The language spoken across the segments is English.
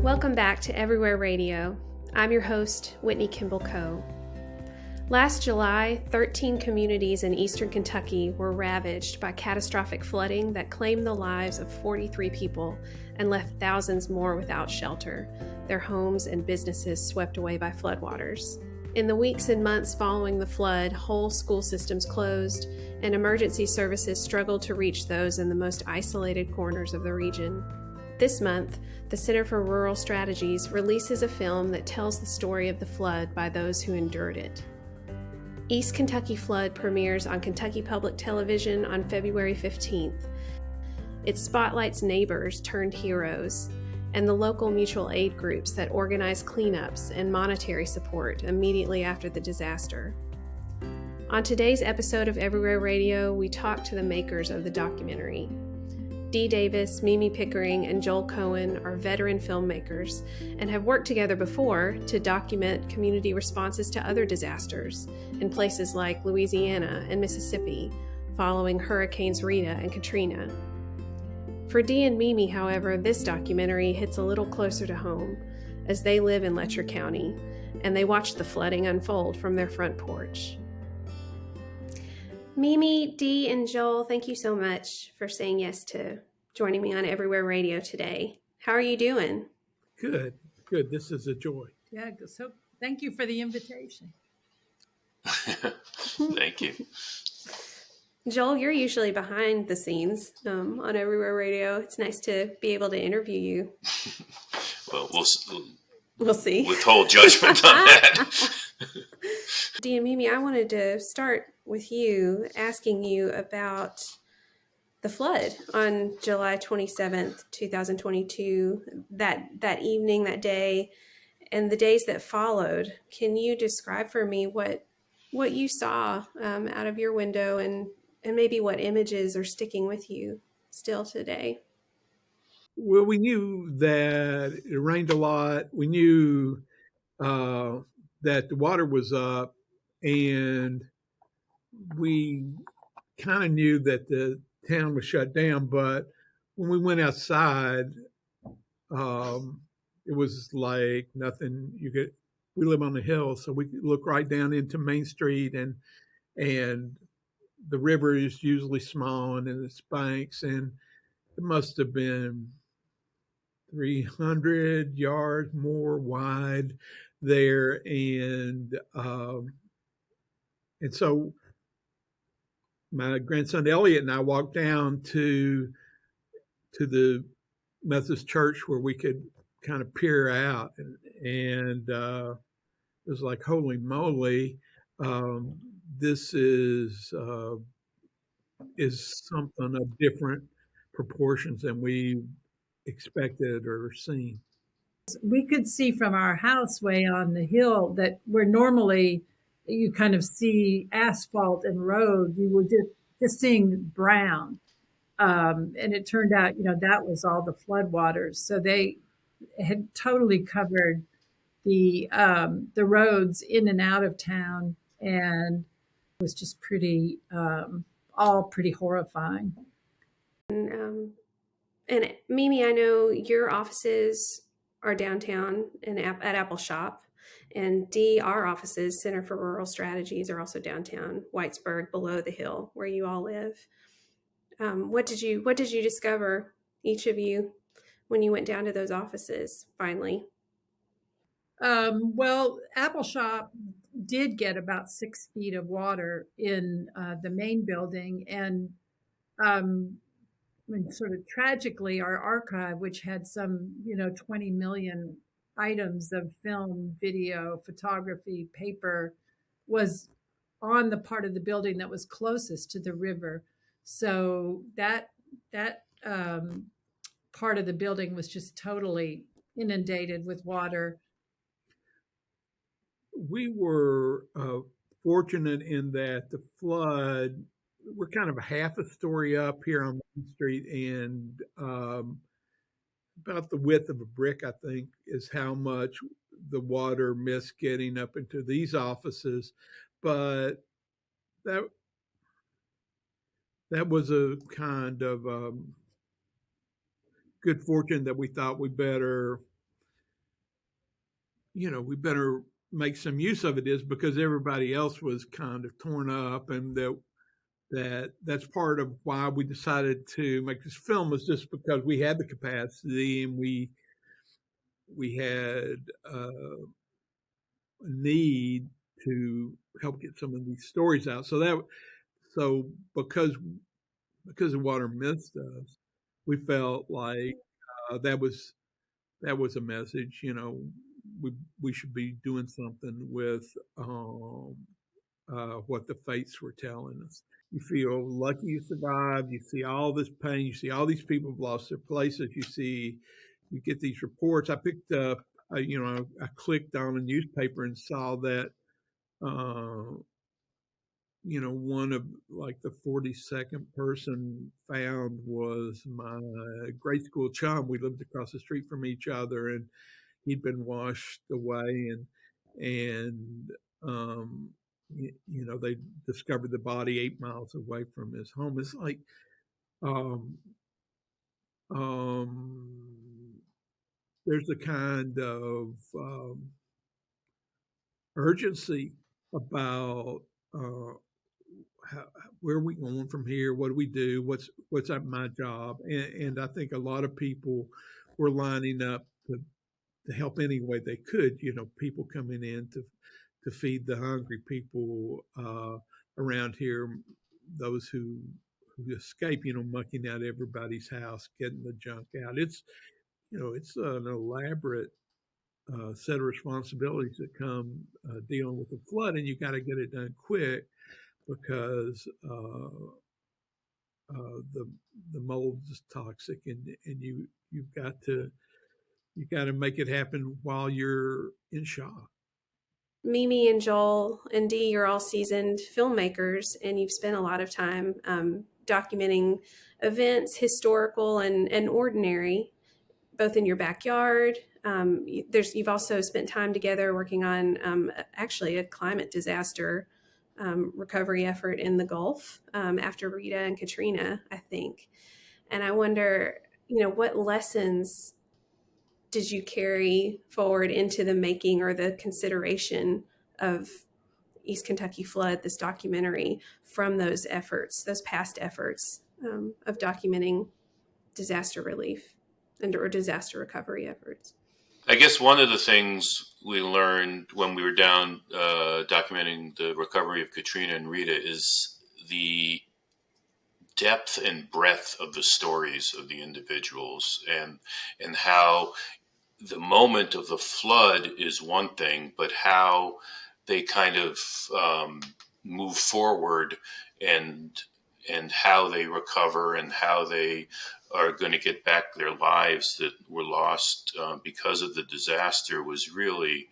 Welcome back to Everywhere Radio. I'm your host, Whitney Kimball Coe. Last July, 13 communities in eastern Kentucky were ravaged by catastrophic flooding that claimed the lives of 43 people and left thousands more without shelter, their homes and businesses swept away by floodwaters. In the weeks and months following the flood, whole school systems closed, and emergency services struggled to reach those in the most isolated corners of the region. This month, the Center for Rural Strategies releases a film that tells the story of the flood by those who endured it. East Kentucky Flood premieres on Kentucky Public Television on February 15th. It spotlights neighbors turned heroes and the local mutual aid groups that organize cleanups and monetary support immediately after the disaster. On today's episode of Everywhere Radio, we talk to the makers of the documentary. Dee Davis, Mimi Pickering, and Joel Cohen are veteran filmmakers and have worked together before to document community responses to other disasters in places like Louisiana and Mississippi following Hurricanes Rita and Katrina. For Dee and Mimi, however, this documentary hits a little closer to home as they live in Letcher County and they watch the flooding unfold from their front porch. Mimi, Dee, and Joel, thank you so much for saying yes to joining me on Everywhere Radio today. How are you doing? Good. This is a joy. Yeah, so thank you for the invitation. Thank you. Joel, you're usually behind the scenes on Everywhere Radio. It's nice to be able to interview you. Well, we'll see. Withhold judgment on that. Dee and Mimi, I wanted to start with you, asking you about the flood on July 27th, 2022, that evening, that day, and the days that followed. Can you describe for me what you saw out of your window and maybe what images are sticking with you still today? Well, we knew that it rained a lot. We knew that the water was up, and we kind of knew that the town was shut down. But when we went outside, it was like nothing you could. We live on the hill, so we could look right down into Main Street, and the river is usually small and its banks, and it must have been 300 yards more wide there, and so my grandson Elliot and I walked down to the Methodist church where we could kind of peer out, and it was like, holy moly, this is something of different proportions than we expected or seen. We could see from our house way on the hill that where normally you kind of see asphalt and road, you were just seeing brown. And it turned out, that was all the floodwaters. So they had totally covered the roads in and out of town, and it was just all pretty horrifying. And Mimi, I know your offices are downtown and at Apple Shop, and Dee, our offices, Center for Rural Strategies, are also downtown, Whitesburg, below the hill where you all live. What did you discover, each of you, when you went down to those offices finally? Well, Apple Shop did get about 6 feet of water in the main building, and sort of tragically, our archive, which had some 20 million items of film, video, photography, paper, was on the part of the building that was closest to the river. So that part of the building was just totally inundated with water. We were fortunate in that the flood, we're kind of half a story up here on Main Street, and about the width of a brick, I think, is how much the water missed getting up into these offices. But that was a kind of good fortune that we thought we better we better make some use of it, is because everybody else was kind of torn up, and that's part of why we decided to make this film, was just because we had the capacity, and we had a need to help get some of these stories out. So because the water missed us, we felt like that was a message. We should be doing something with what the fates were telling us. You feel lucky you survived. You see all this pain. You see all these people have lost their places. You get these reports. I picked up, I clicked on a newspaper and saw that, one of like the 42nd person found was my grade school chum. We lived across the street from each other, and he'd been washed away, and they discovered the body 8 miles away from his home. It's like, um, there's a kind of urgency about where are we going from here? What do we do? What's my job? And I think a lot of people were lining up to help any way they could. People coming in to feed the hungry, people around here, those who escape, mucking out everybody's house, getting the junk out. It's an elaborate set of responsibilities that come dealing with the flood, and you got to get it done quick, because the mold is toxic, and you've got to make it happen while you're in shock. Mimi and Joel and Dee, you're all seasoned filmmakers, and you've spent a lot of time documenting events, historical and ordinary, both in your backyard. You've also spent time together working on actually a climate disaster recovery effort in the Gulf after Rita and Katrina, I think. And I wonder, what lessons did you carry forward into the making or the consideration of East Kentucky Flood, this documentary, from those efforts, those past efforts of documenting disaster relief or disaster recovery efforts? I guess one of the things we learned when we were down documenting the recovery of Katrina and Rita is the depth and breadth of the stories of the individuals, and how the moment of the flood is one thing, but how they kind of move forward, and how they recover, and how they are going to get back their lives that were lost because of the disaster, was really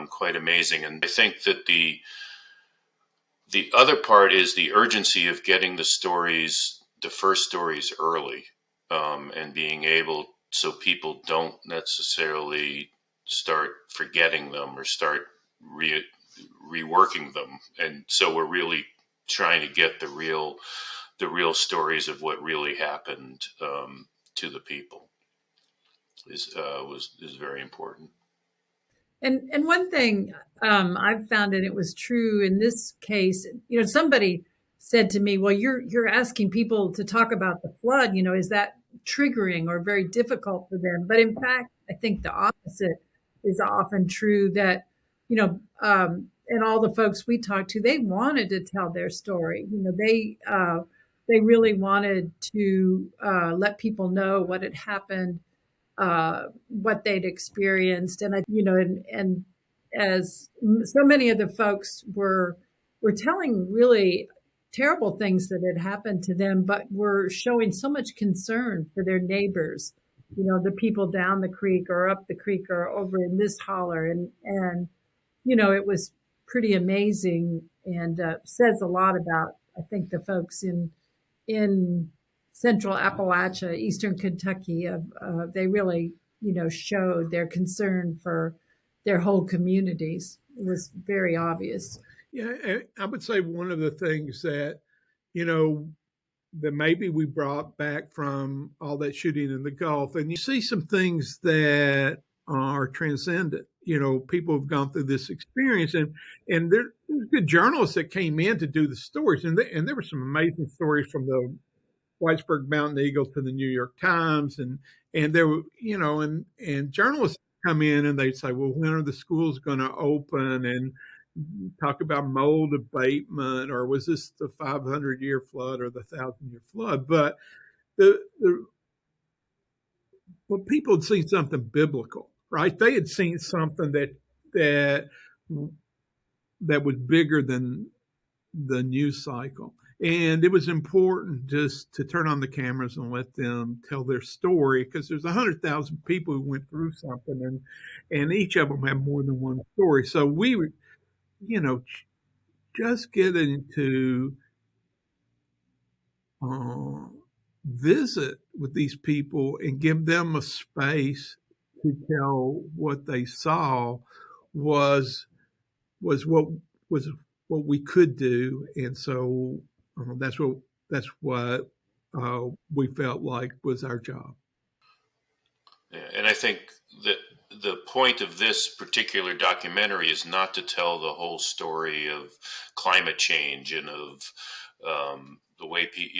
quite amazing. And I think that the other part is the urgency of getting the first stories early, and being able, so people don't necessarily start forgetting them or start reworking them. And so we're really trying to get the real stories of what really happened to the people is very important. And one thing I've found, and it was true in this case, somebody said to me, "Well, you're asking people to talk about the flood. Is that triggering or very difficult for them?" But in fact, I think the opposite is often true. That and all the folks we talked to, they wanted to tell their story. They really wanted to let people know what had happened, what they'd experienced, and and as so many of the folks were telling really terrible things that had happened to them, but were showing so much concern for their neighbors, the people down the creek or up the creek or over in this holler, and it was pretty amazing, and says a lot about, I think, the folks in Central Appalachia, Eastern Kentucky. They really, showed their concern for their whole communities. It was very obvious. Yeah, I would say one of the things that, that maybe we brought back from all that shooting in the Gulf, and you see some things that are transcendent. people have gone through this experience, and there's good journalists that came in to do the stories, and there were some amazing stories from the Whitesburg Mountain Eagle to the New York Times, and there were and journalists come in and they'd say, well, when are the schools going to open, and talk about mold abatement, or was this the 500-year flood or the 1,000-year flood? But well, people had seen something biblical, right? They had seen something that was bigger than the news cycle. And it was important just to turn on the cameras and let them tell their story, because there's 100,000 people who went through something, and each of them have more than one story. So we were, just getting to visit with these people and give them a space to tell what they saw was what we could do, and so that's what we felt like was our job. Yeah, and I think that the point of this particular documentary is not to tell the whole story of climate change and of the way the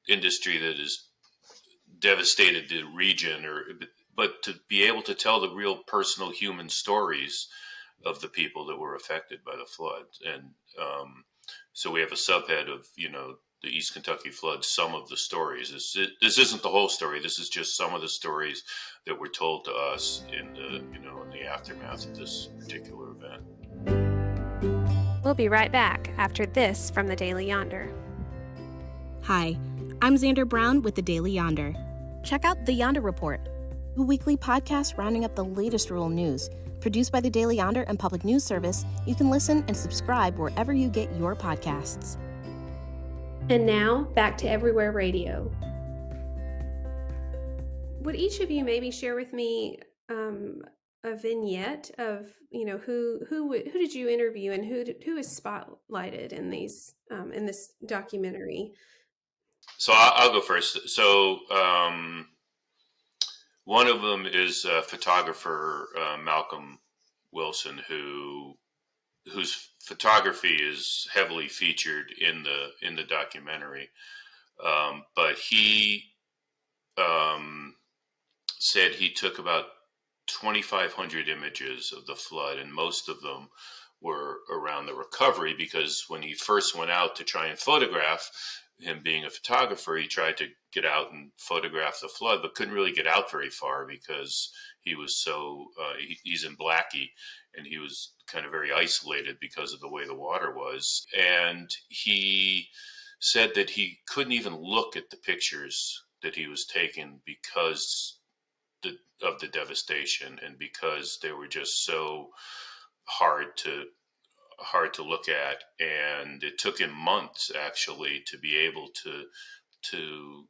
industry that has devastated the region, but to be able to tell the real personal human stories of the people that were affected by the flood. And so we have a subhead of the East Kentucky flood, some of the stories. This isn't the whole story. This is just some of the stories that were told to us in the aftermath of this particular event. We'll be right back after this from the Daily Yonder. Hi, I'm Xander Brown with the Daily Yonder. Check out the Yonder Report, a weekly podcast rounding up the latest rural news. Produced by the Daily Yonder and Public News Service, you can listen and subscribe wherever you get your podcasts. And now, back to Everywhere Radio. Would each of you maybe share with me a vignette of who did you interview, and who is spotlighted in in this documentary? So I'll go first. So one of them is photographer Malcolm Wilson, whose photography is heavily featured in the documentary. But he said he took about 2,500 images of the flood, and most of them were around the recovery, because when he first went out to try and photograph, him being a photographer, he tried to get out and photograph the flood, but couldn't really get out very far because he was so, he's in Blackie, and he was kind of very isolated because of the way the water was. And he said that he couldn't even look at the pictures that he was taking because of the devastation, and because they were just so hard to look at. And it took him months actually to be able to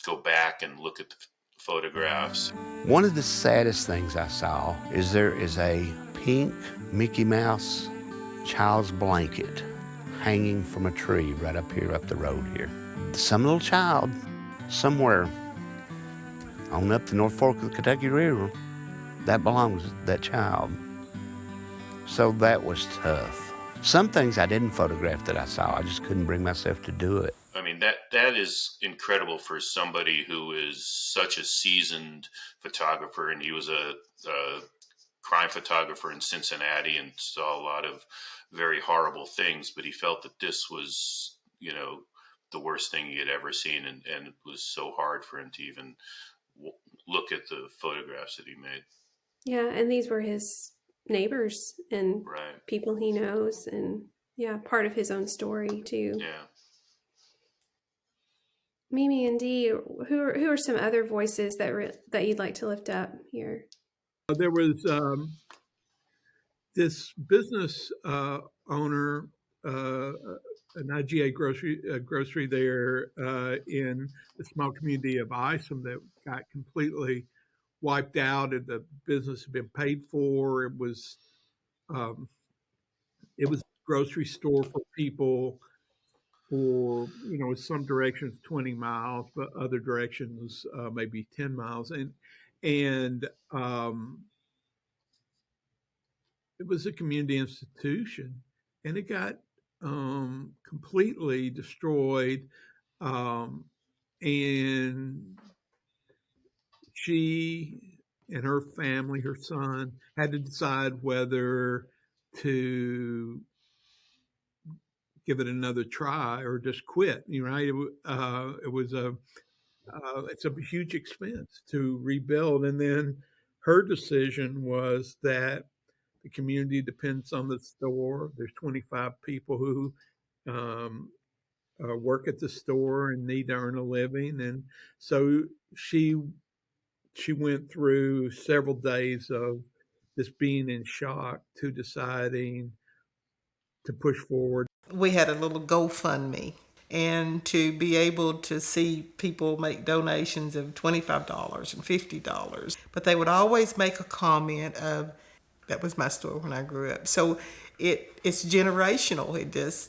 go back and look at the photographs. One of the saddest things I saw is there is a pink Mickey Mouse child's blanket hanging from a tree right up here, up the road here. Some little child somewhere on up the North Fork of the Kentucky River, that belongs to that child. So that was tough. Some things I didn't photograph that I saw. I just couldn't bring myself to do it. I mean, that is incredible for somebody who is such a seasoned photographer, and he was a crime photographer in Cincinnati and saw a lot of very horrible things, but he felt that this was, the worst thing he had ever seen, and it was so hard for him to even look at the photographs that he made. Yeah, and these were his neighbors and Right. people he knows, and part of his own story too. Yeah. Mimi and Dee, who are some other voices that you'd like to lift up here? There was this business owner, an IGA grocery there in the small community of Isom that got completely wiped out, and the business had been paid for. It was a grocery store for people for, some directions 20 miles, but other directions maybe 10 miles. And it was a community institution, and it got completely destroyed. And she and her family, her son, had to decide whether to give it another try or just quit. Right? It was it's a huge expense to rebuild, and then her decision was that the community depends on the store. There's 25 people who um, work at the store and need to earn a living, and so she went through several days of just being in shock to deciding to push forward. We had a little GoFundMe, and to be able to see people make donations of $25 and $50, but they would always make a comment of, that was my store when I grew up. So it's generational.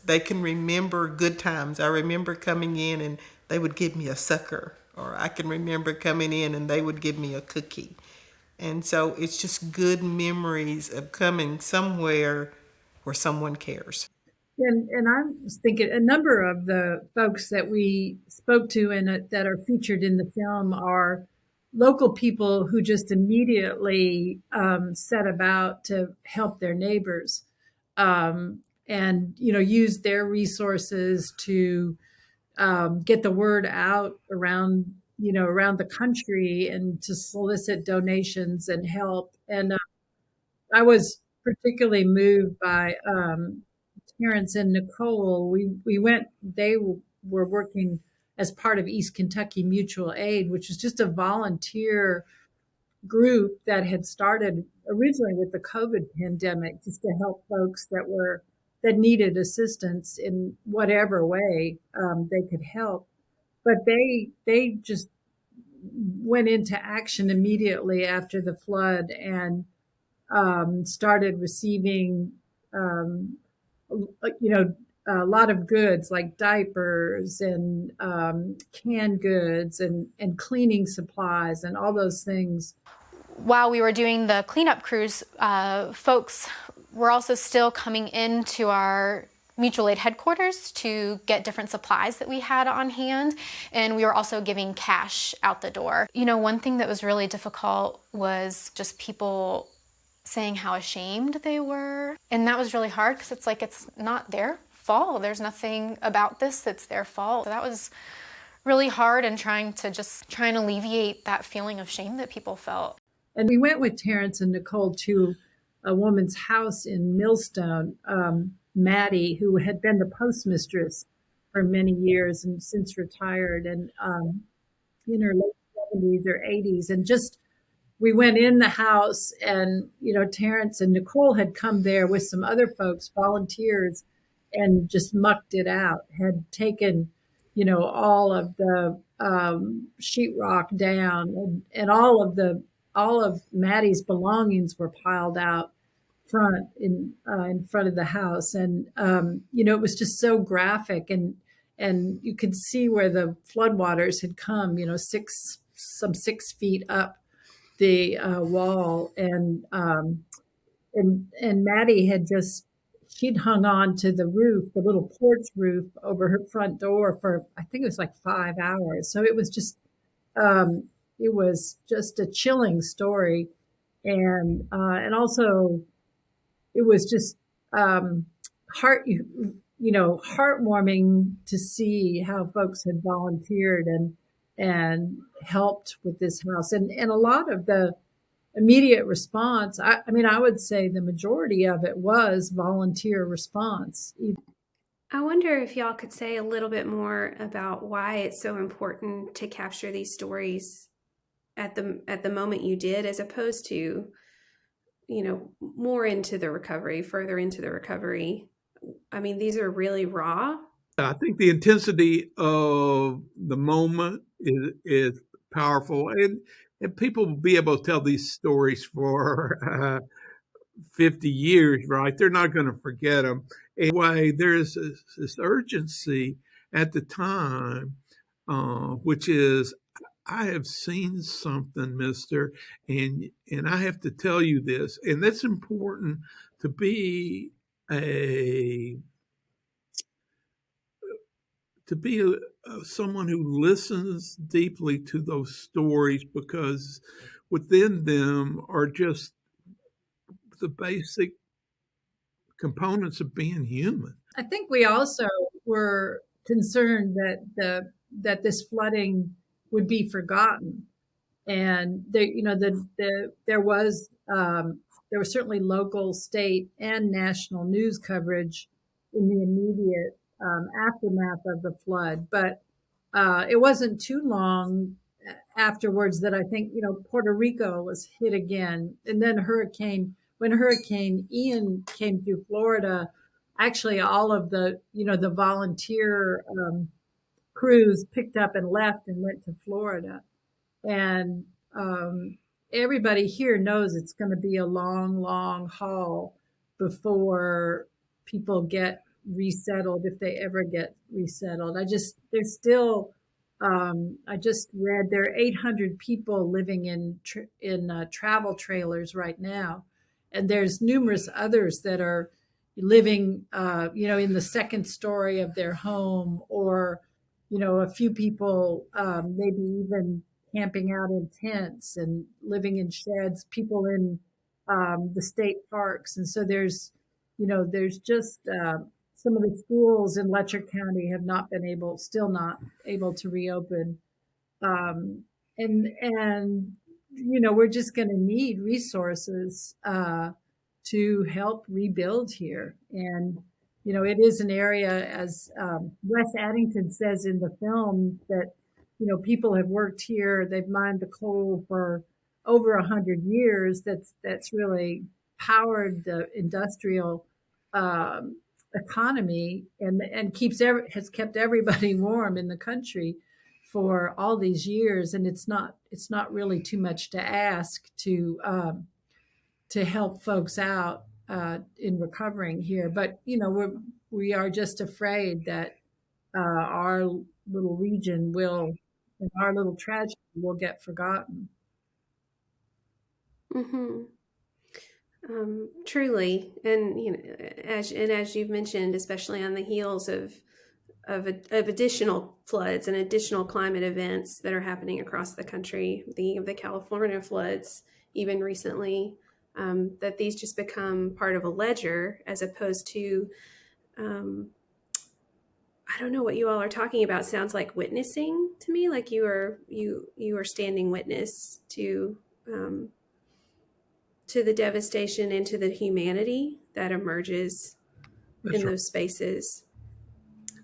They can remember good times. I remember coming in and they would give me a sucker, or I can remember coming in and they would give me a cookie. And so it's just good memories of coming somewhere where someone cares. And I was thinking a number of the folks that we spoke to and that are featured in the film are local people who just immediately set about to help their neighbors, and use their resources to get the word out around the country and to solicit donations and help. And I was particularly moved by Terrence and Nicole. We went. They were working as part of East Kentucky Mutual Aid, which is just a volunteer group that had started originally with the COVID pandemic, just to help folks that needed assistance in whatever way they could help. But they just went into action immediately after the flood and started receiving, a lot of goods like diapers and canned goods and cleaning supplies and all those things. While we were doing the cleanup crews, folks were also still coming into our mutual aid headquarters to get different supplies that we had on hand, and we were also giving cash out the door. One thing that was really difficult was just people saying how ashamed they were, and that was really hard because it's like it's not their fault. There's nothing about this that's their fault. So that was really hard, and trying to alleviate that feeling of shame that people felt. And we went with Terrence and Nicole to a woman's house in Millstone, Maddie, who had been the postmistress for many years and since retired, and in her late 70s or 80s. And just, we went in the house, and, Terrence and Nicole had come there with some other folks, volunteers, and just mucked it out, had taken, all of the sheetrock down, and all of Maddie's belongings were piled out in front of the house. And, it was just so graphic, and you could see where the floodwaters had come, 6 feet up the wall. And Maddie she'd hung on to the roof, the little porch roof over her front door for, I think it was like 5 hours. So it was just a chilling story. And also it was just heartwarming to see how folks had volunteered and helped with this house. And a lot of the immediate response, I would say the majority of it was volunteer response. I wonder if y'all could say a little bit more about why it's so important to capture these stories at the moment you did, as opposed to, more into the recovery, further into the recovery. These are really raw. I think the intensity of the moment is powerful, and people will be able to tell these stories for 50 years, right? They're not going to forget them. Anyway, there's this urgency at the time, which is, I have seen something, mister, and I have to tell you this, and that's important to be a someone who listens deeply to those stories, because within them are just the basic components of being human. I think we also were concerned that this flooding would be forgotten, and there was certainly local, state, and national news coverage in the immediate aftermath of the flood, but it wasn't too long afterwards that I think Puerto Rico was hit again, and then when Hurricane Ian came through Florida, actually all of the volunteer crews picked up and left and went to Florida, and everybody here knows it's going to be a long, long haul before people get resettled, if they ever get resettled. There's still, I just read there are 800 people living in travel trailers right now, and there's numerous others that are living, in the second story of their home, or a few people maybe even camping out in tents and living in sheds, people in the state parks. And so there's just some of the schools in Letcher County have still not able to reopen. And we're just going to need resources to help rebuild here. And it is an area, as Wes Addington says in the film, that people have worked here. They've mined the coal for over 100 years. That's really powered the industrial economy, and has kept everybody warm in the country for all these years. And it's not really too much to ask to help folks out in recovering here. But we are just afraid that our little region and our little tragedy will get forgotten. Mm-hmm. Truly, and as you've mentioned, especially on the heels of additional floods and additional climate events that are happening across the country, the California floods, even recently, that these just become part of a ledger, as opposed to, I don't know what you all are talking about. Sounds like witnessing to me, like you are standing witness to the devastation and to the humanity that emerges in those spaces.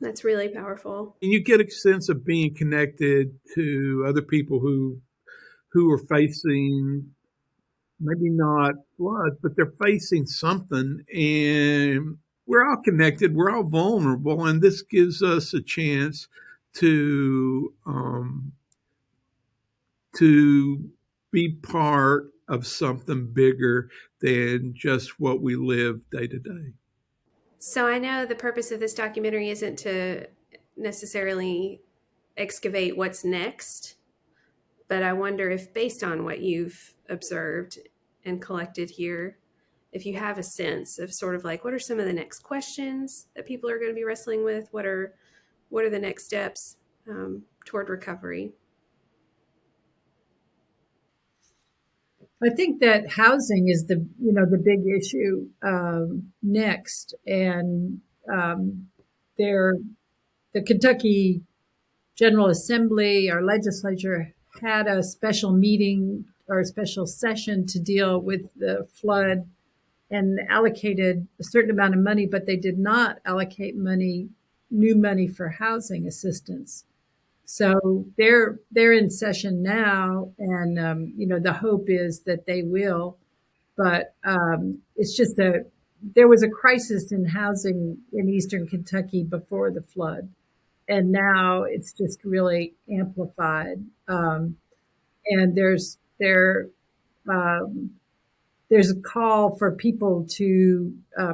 That's really powerful. And you get a sense of being connected to other people who are facing maybe not floods, but they're facing something, and we're all connected. We're all vulnerable, and this gives us a chance to be part of something bigger than just what we live day to day. So I know the purpose of this documentary isn't to necessarily excavate what's next, but I wonder if, based on what you've observed and collected here, if you have a sense of sort of like, what are some of the next questions that people are going to be wrestling with? What are the next steps toward recovery? I think that housing is the big issue next, and the Kentucky General Assembly, our legislature, had a special meeting or a special session to deal with the flood, and allocated a certain amount of money, but they did not allocate new money for housing assistance. So they're in session now, and the hope is that they will. But it's just there was a crisis in housing in Eastern Kentucky before the flood, and now it's just really amplified. And there's a call for people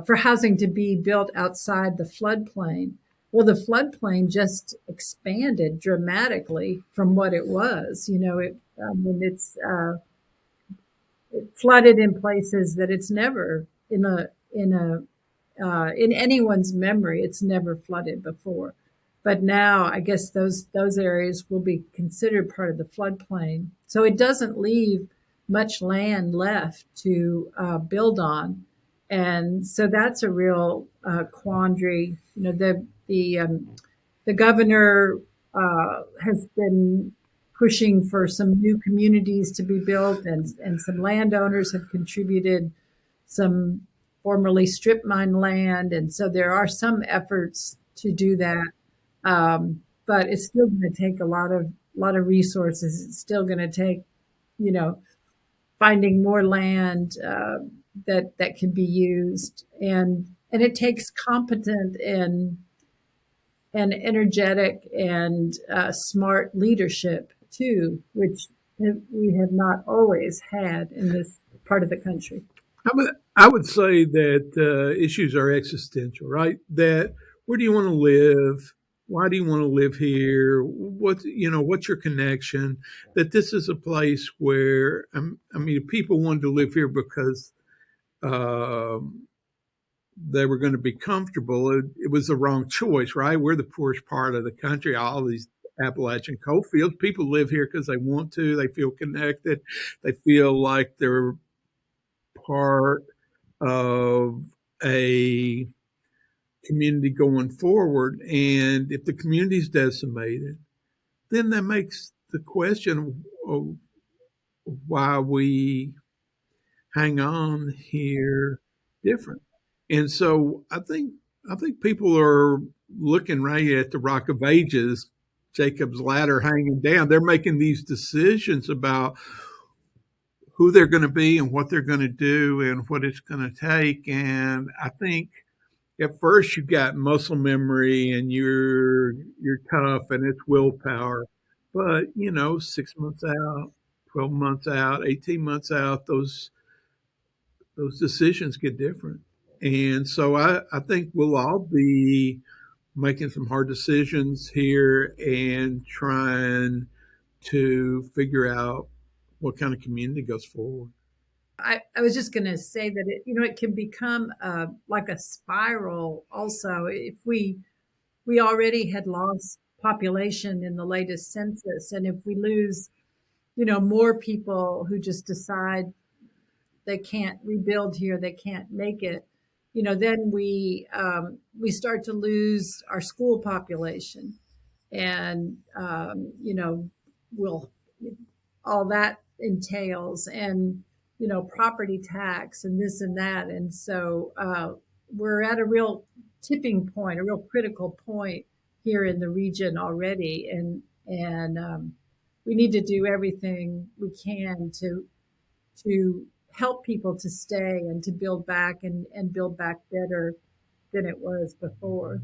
for housing to be built outside the floodplain. Well, the floodplain just expanded dramatically from what it was. It flooded in places that it's never in anyone's memory. It's never flooded before, but now I guess those areas will be considered part of the floodplain. So it doesn't leave much land left to build on, and so that's a real quandary. The governor has been pushing for some new communities to be built, and some landowners have contributed some formerly strip mine land, and so there are some efforts to do that. But it's still going to take a lot of resources. It's still going to take, finding more land that can be used, and it takes competent and energetic and smart leadership too, which we have not always had in this part of the country. I would say that issues are existential, right? That where do you want to live? Why do you want to live here? What's your connection? That this is a place where, people wanted to live here because they were going to be comfortable. It was the wrong choice, right? We're the poorest part of the country. All these Appalachian coal fields, people live here because they want to. They feel connected. They feel like they're part of a community going forward. And if the community is decimated, then that makes the question of why we hang on here different. And so I think people are looking right at the Rock of Ages, Jacob's ladder hanging down. They're making these decisions about who they're going to be and what they're going to do and what it's going to take. And I think at first you've got muscle memory and you're tough and it's willpower. But, 6 months out, 12 months out, 18 months out, those decisions get different. And so I think we'll all be making some hard decisions here and trying to figure out what kind of community goes forward. I was just going to say that it can become like a spiral. Also, if we already had lost population in the latest census, and if we lose, more people who just decide they can't rebuild here, they can't make it, then we start to lose our school population, and we'll all that entails, and property tax and this and that. And so we're at a real tipping point, a real critical point here in the region already. And we need to do everything we can to help people to stay and to build back and build back better than it was before.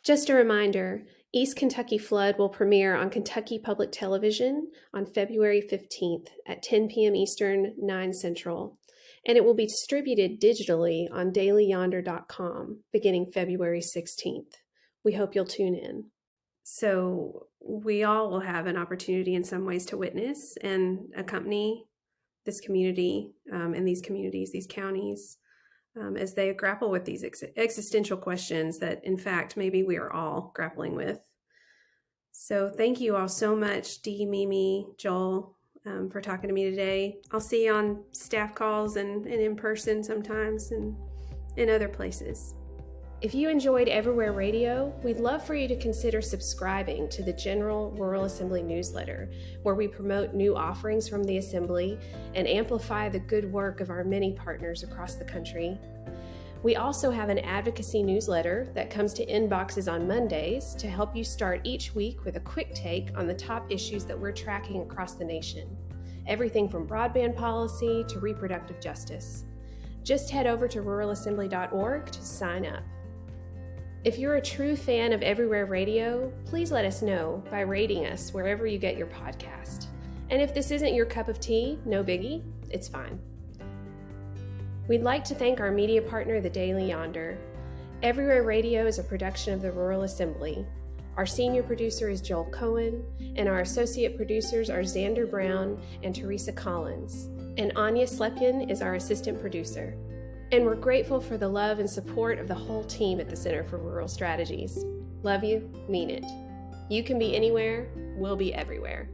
Just a reminder, East Kentucky Flood will premiere on Kentucky Public Television on February 15th at 10 p.m. Eastern, 9 Central, and it will be distributed digitally on dailyyonder.com beginning February 16th. We hope you'll tune in. So we all will have an opportunity in some ways to witness and accompany this community and these communities, these counties, as they grapple with these existential questions that, in fact, maybe we are all grappling with. So thank you all so much, Dee, Mimi, Joel, for talking to me today. I'll see you on staff calls and in person sometimes and in other places. If you enjoyed Everywhere Radio, we'd love for you to consider subscribing to the General Rural Assembly newsletter, where we promote new offerings from the Assembly and amplify the good work of our many partners across the country. We also have an advocacy newsletter that comes to inboxes on Mondays to help you start each week with a quick take on the top issues that we're tracking across the nation. Everything from broadband policy to reproductive justice. Just head over to ruralassembly.org to sign up. If you're a true fan of Everywhere Radio, please let us know by rating us wherever you get your podcast. And if this isn't your cup of tea, no biggie, it's fine. We'd like to thank our media partner, The Daily Yonder. Everywhere Radio is a production of the Rural Assembly. Our senior producer is Joel Cohen, and our associate producers are Xander Brown and Teresa Collins, and Anya Slepin is our assistant producer. And we're grateful for the love and support of the whole team at the Center for Rural Strategies. Love you, mean it. You can be anywhere, we'll be everywhere.